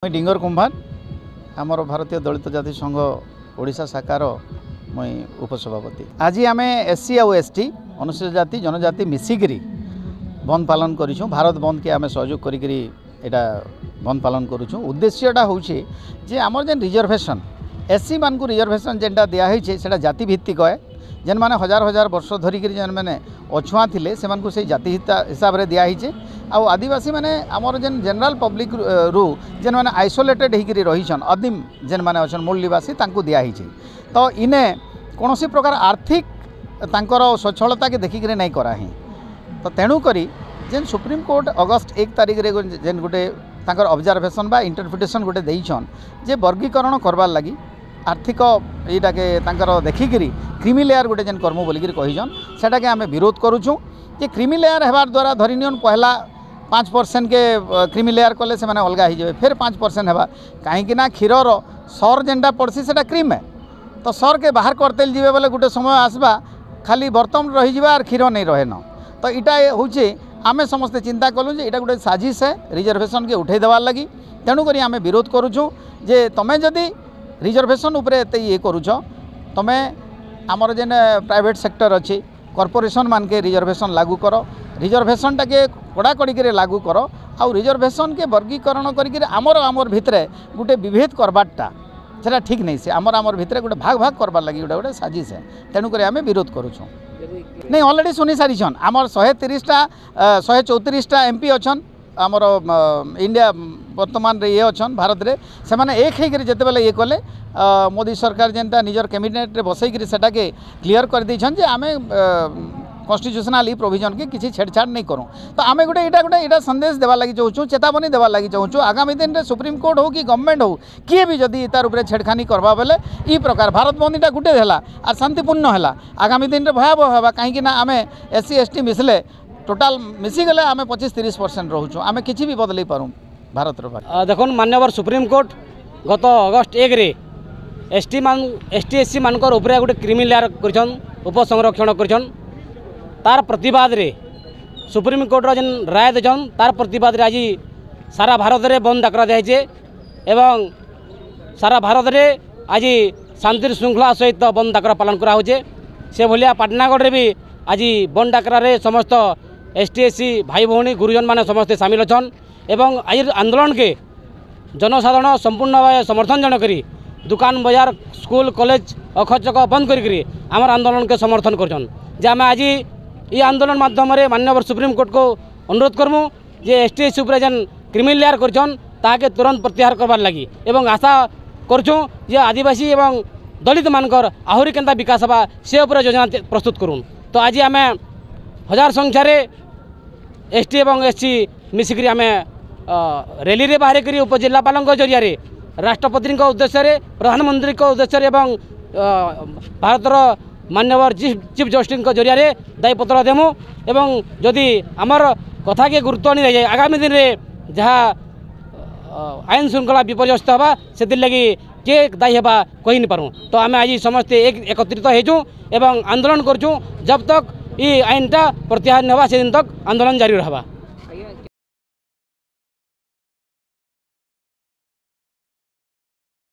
मैं डिंगर कुंभार आमर भारतीय दलित जाति संघ ओडिशा शाखार मुई उपसभापति। आज आम एससी आउ एसटी अनुसूचित जाति जनजाति मिसिकी बंद पालन करूँ। भारत बंद के आम सहयोग करी बंद पालन करूँ। उद्देश्यटा हूँ जे आमर जेन रिजर्वेशन एससी मान को रिजर्वेशन जेनटा दिखाई से जाति भित्तिक है। जेन माने हजार हजार वर्ष धरिक जेन मैंने अछुआ थे से जाति हिसाब से दिखाई। आउ आदिवासी माने आमर जेन जनरल पब्लिक रु जेन माने आइसोलेटेड होकर रहीछन अदिम जेन माने अछन मूल निवासी तांको दिखाई। तो इने कौन प्रकार आर्थिक तांकर स्वच्छलता के देखिक नहीं कराही। तो तेणु करी जेन सुप्रीम कोर्ट अगस्त 1 तारिख रे जेन गोटे तांकर ऑब्जर्वेशन बा इंटरप्रिटेशन गोटे देइछन जे वर्गीकरण करबार लगी आर्थिक यटा के तांकर देखिकी क्रीमी लेयर गोटे जेन कर्म बोलिक कहीछन सेटा के आम विरोध करूँ। जे क्रीमी लेयर हेबार द्वारा धरी नियन पहला 5% के क्रीमी लेयर कले से माने अलगा हो फिर 5% हेबा कहीं क्षीरर सर जेनटा पड़सी सेटा क्रीम है। तो सर के बाहर करते जीवे बोले गोटे समय आसबा खाली बर्तन रही और क्षीर नहीं रहे न। तो यहाँ हूँ आमे समस्ते चिंता कलु जे यहाँ गोटे साजिश है रिजर्वेशन के उठे देवार लगी। तेणुक आम विरोध करूँ जे तुम जदि रिजर्वेशन उपरे एत ये करुच तुम आमर जेन प्राइवेट सेक्टर अच्छी कॉर्पोरेशन मान के रिजर्वेशन लागू कर रिजर्वेशन टाके कड़ाकड़ी के लागू कर आउ रिजर्वेशन के वर्गीकरण करके आमर भितरे गोटे विभेद करवाटा सेटा ठीक नहीं से आमर भितरे गोटे भाग भाग करवार लगी गोटे साजिश है। तेणुक आम विरोध करूँ। नहीं ऑलरेडी शुनि सारीछन आमर 130टा 134टा एमपी अच्छन आमर इंडिया वर्तमान रे ये अच्छन भारत रे से माने एक होकर जिते बेले ये कले मोदी सरकार जेनटा निजर कैबिनेट रे बसईकरी सेटा के क्लियर कर देछन जे आमे कॉन्स्टिट्यूशनल प्रोविजन के किसी छेड़छाड़ नहीं करूँ। तो आम गोटे संदेश देवा लगी चाहूँ चेतावनी देवा लगी चाहूँ आगामी दिन में सुप्रीम कोर्ट हो कि गवर्नमेंट हो किए भी जदि तार उपरे छेड़खानी करवा बेले ई प्रकार भारत बंदीटा गुटे है और शांतिपूर्ण है आगामी दिन में भयावह है कहीं आम एससी एसटी मिसले टोटाल मिसिगले आम 25-30% रोचु आम किसी भी बदल पारूँ भारत देखो मान्यवर सुप्रीम कोर्ट गत अगस्त 1 रे एसटी एससी मानकर उपरे गोटे क्रिमी लेयर कर उपसंरक्षण कर तार प्रतिवाद रे सुप्रीम कोर्टर जेन राय देछन तार प्रतिवाद रे आज सारा भारत रे बंद डाकरा दिखाई एवं सारा भारत रे आज शांति श्रृंखला सहित बंद डाकरा पालन करा होचे। से भलिया पाटनागढ़ रे भी आज बंद डाकरा रे समस्त एसटी एससी भाई भौणी गुरुजन माने समस्ते सामिल अछन एवं आज आंदोलन के जनसाधारण संपूर्ण भाव समर्थन जन करी दुकान बाजार स्कूल कॉलेज अखचक बंद करी आमर आंदोलन के समर्थन करछन। जे आम आज ये आंदोलन माध्यम माननीय सुप्रीम कोर्ट को अनुरोध करमु जे एसटी एससी उपरे जेन क्रिमिनल लेयर करछन ताके तुरंत प्रत्याहार करबार लगी एवं आशा करछुं जे आदिवासी एवं दलित मानकर आहुरी केनता विकास हवा से उपरे योजना प्रस्तुत करूँ। तो आज आम हजार संख्यार एसटी एवं एससी मिसिक आम रैली रे बाहर करी उपजिलापाल जरिया राष्ट्रपति उद्देश्य प्रधानमंत्री उद्देश्य एवं भारतर मान्यवर चीफ जस्टिस जरिया दायीपत्र देमु एवं जदि आमर कथा के गुरुत्व नहीं जाए आगामी दिन में जहाँ आईन श्रृंखला विपर्यस्त हवा से लगी के दायी हवा कही नहीं पारूँ। तो आम आज समस्ते एकत्रित होचुँ एवं आंदोलन करछुँ जब तक ये आईनटा प्रत्याहार नहीं हवा से दिन तक आंदोलन जारी रहा।